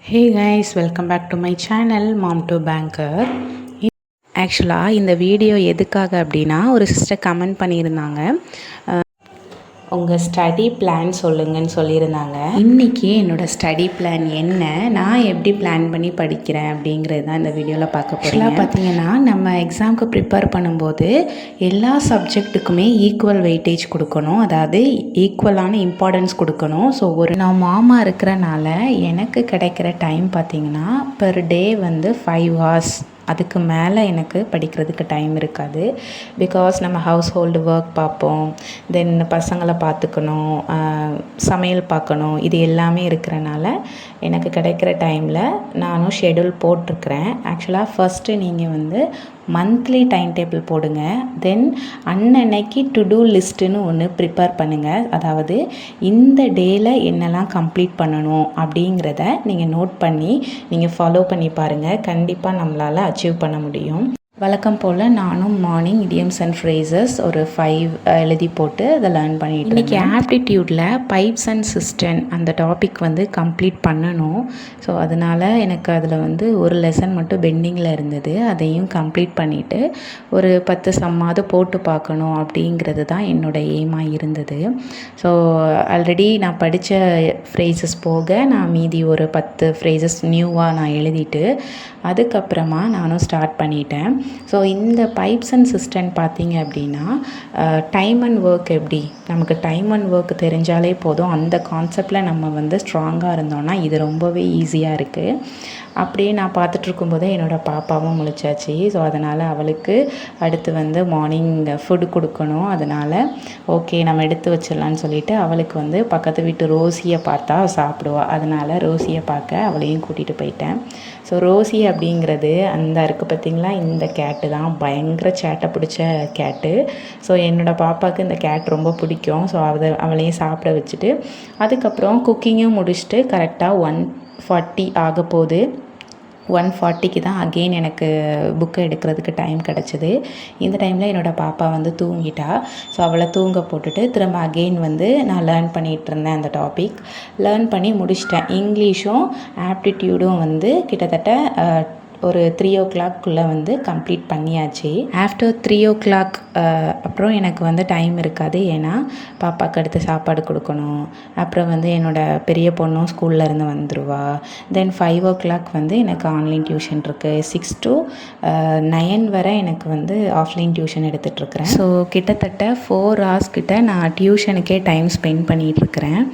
Hey guys, welcome back to my channel Mom to Banker. ஆக்சுவலாக இந்த video எதுக்காக அப்படின்னா, ஒரு சிஸ்டர் கமெண்ட் பண்ணியிருந்தாங்க, உங்கள் ஸ்டடி பிளான் சொல்லுங்கன்னு சொல்லியிருந்தாங்க. இன்றைக்கி என்னோடய ஸ்டடி பிளான் என்ன, நான் எப்படி பிளான் பண்ணி படிக்கிறேன் அப்படிங்கிறது தான் இந்த வீடியோவில் பார்க்க போகிறோம். பார்த்தீங்கன்னா, நம்ம எக்ஸாமுக்கு ப்ரிப்பேர் பண்ணும்போது எல்லா சப்ஜெக்ட்டுக்குமே ஈக்குவல் வெயிட்டேஜ் கொடுக்கணும், அதாவது ஈக்குவலான இம்பார்ட்டன்ஸ் கொடுக்கணும். ஸோ நான் மாமா இருக்கிறனால எனக்கு கிடைக்கிற டைம் பார்த்திங்கன்னா பெர் டே வந்து 5 hours. அதுக்கு மேலே எனக்கு படிக்கிறதுக்கு டைம் இருக்காது. பிகாஸ் நம்ம ஹவுஸ் ஹோல்டு ஒர்க் பார்ப்போம், தென் பசங்களை பார்த்துக்கணும், சமையல் பார்க்கணும், இது எல்லாமே இருக்கிறனால எனக்கு கிடைக்கிற டைமில் நானும் ஷெடியூல் போட்டிருக்கிறேன். ஆக்சுவலாக ஃபஸ்ட்டு நீங்கள் வந்து மந்த்லி டைம் டேபிள் போடுங்க, தென் அன்னன்னைக்கு டு டூ லிஸ்ட்டுன்னு ஒன்று ப்ரிப்பேர் பண்ணுங்கள். அதாவது இந்த டேயில் என்னெல்லாம் கம்ப்ளீட் பண்ணணும் அப்படிங்கிறத நீங்கள் நோட் பண்ணி நீங்கள் ஃபாலோ பண்ணி பாருங்கள். கண்டிப்பாக நம்மளால் அச்சீவ் பண்ண முடியும். வழக்கம் போல் நானும் மார்னிங் இடியம்ஸ் அண்ட் ஃப்ரேசஸ் ஒரு 5 எழுதி போட்டு அதை லேர்ன் பண்ணிட்டு இன்றைக்கி ஆப்டிடியூடில் பைப்ஸ் அண்ட் சிஸ்டம் அந்த டாபிக் வந்து கம்ப்ளீட் பண்ணணும். ஸோ அதனால் எனக்கு அதில் வந்து ஒரு லெசன் மட்டும் பெண்டிங்கில் இருந்தது, அதையும் கம்ப்ளீட் பண்ணிவிட்டு ஒரு 10 சம்மாவது போட்டு பார்க்கணும் அப்படிங்கிறது தான் என்னோடய எய்மாக இருந்தது. ஸோ ஆல்ரெடி நான் படித்த ஃப்ரேசஸ் போக நான் மீதி ஒரு 10 ஃப்ரேசஸ் நியூவாக நான் எழுதிட்டு அதுக்கப்புறமா நானும் ஸ்டார்ட் பண்ணிட்டேன். ஸோ இந்த பைப்ஸ் அண்ட் சிஸ்டம் பார்த்தீங்க அப்படின்னா, டைம் அண்ட் ஒர்க் எப்படி, நமக்கு டைம் அண்ட் ஒர்க் தெரிஞ்சாலே போதும், அந்த கான்செப்டில் நம்ம வந்து ஸ்ட்ராங்காக இருந்தோம்னா இது ரொம்பவே ஈஸியாக இருக்குது. அப்படியே நான் பார்த்துட்ருக்கும்போதே என்னோடய பாப்பாவும் முழிச்சாச்சு. ஸோ அதனால் அவளுக்கு அடுத்து வந்து மார்னிங் ஃபுட்டு கொடுக்கணும். அதனால் ஓகே நம்ம எடுத்து வச்சிடலான்னு சொல்லிவிட்டு அவளுக்கு வந்து பக்கத்து வீட்டு ரோசியை பார்த்தா சாப்பிடுவாள், அதனால் ரோசியை பார்க்க அவளையும் கூட்டிகிட்டு போயிட்டேன். ஸோ ரோசி அப்படிங்கிறது அந்த இருக்குது பார்த்திங்களா, இந்த கேட்டு தான் பயங்கர சேட்டை பிடிச்ச கேட்டு. ஸோ என்னோடய பாப்பாவுக்கு இந்த கேட் ரொம்ப பிடிக்கும். ஸோ அவளையும் சாப்பிட வச்சுட்டு அதுக்கப்புறம் குக்கிங்கும் முடிச்சுட்டு கரெக்டாக 1:40 ஆக போகுது. 1:40க்கு தான் அகெயின் எனக்கு புக்கை எடுக்கிறதுக்கு டைம் கிடச்சிது. இந்த டைமில் என்னோடய பாப்பா வந்து தூங்கிட்டா. ஸோ அவளை தூங்க போட்டுட்டு திரும்ப அகெயின் வந்து நான் லேர்ன் பண்ணிகிட்டு இருந்தேன். அந்த டாபிக் லேர்ன் பண்ணி முடிச்சிட்டேன். இங்கிலீஷும் ஆப்டிடியூடும் வந்து கிட்டத்தட்ட ஒரு 3 o'clock வந்து கம்ப்ளீட் பண்ணியாச்சு. ஆஃப்டர் 3 o'clock அப்புறம் எனக்கு வந்து டைம் இருக்காது, ஏன்னா பாப்பாவுக்கு அடுத்து சாப்பாடு கொடுக்கணும். அப்புறம் வந்து என்னோடய பெரிய பொண்ணும் ஸ்கூல்லேருந்து வந்துடுவா. தென் 5 o'clock வந்து எனக்கு ஆன்லைன் டியூஷன் இருக்குது. 6 to 9 வரை எனக்கு வந்து ஆஃப்லைன் டியூஷன் எடுத்துகிட்ருக்கிறேன். ஸோ கிட்டத்தட்ட 4 hours கிட்ட நான் டியூஷனுக்கே டைம் ஸ்பெண்ட் பண்ணிகிட்ருக்கிறேன்.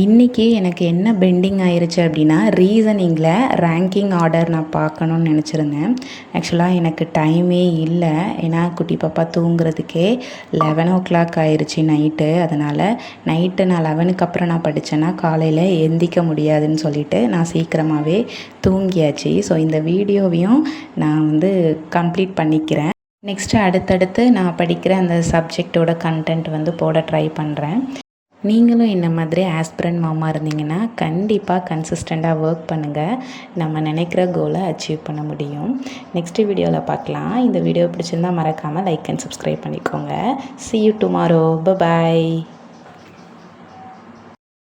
இன்றைக்கி எனக்கு என்ன பெண்டிங் ஆயிடுச்சு அப்படின்னா, ரீசனிங்கில் ரேங்கிங் ஆர்டர் நான் பார்க்கணுன்னு நினச்சிருந்தேன். ஆக்சுவலாக எனக்கு டைமே இல்லை, ஏன்னா குட்டி பாப்பா தூங்குறதுக்கே 11 o'clock ஆயிடுச்சு நைட்டு. அதனால் நைட்டு நான் 11க்கு அப்புறம் நான் படித்தேன்னா காலையில் எந்திக்க முடியாதுன்னு சொல்லிவிட்டு நான் சீக்கிரமாகவே தூங்கியாச்சு. ஸோ இந்த வீடியோவையும் நான் வந்து கம்ப்ளீட் பண்ணிக்கிறேன். நெக்ஸ்ட்டு அடுத்தடுத்து நான் படிக்கிற அந்த சப்ஜெக்டோட கண்டென்ட் வந்து போட ட்ரை பண்ணுறேன். நீங்களும் இந்த மாதிரி ஆஸ்பிரண்ட் மாமா இருந்தீங்கன்னா கண்டிப்பாக கன்சிஸ்டண்ட்டாக ஒர்க் பண்ணுங்கள். நம்ம நினைக்கிற கோலை அச்சீவ் பண்ண முடியும். நெக்ஸ்ட் வீடியோவில் பார்க்கலாம். இந்த வீடியோ பிடிச்சிருந்தால் மறக்காமல் லைக் அண்ட் சப்ஸ்கிரைப் பண்ணிக்கோங்க. See you tomorrow. Bye bye.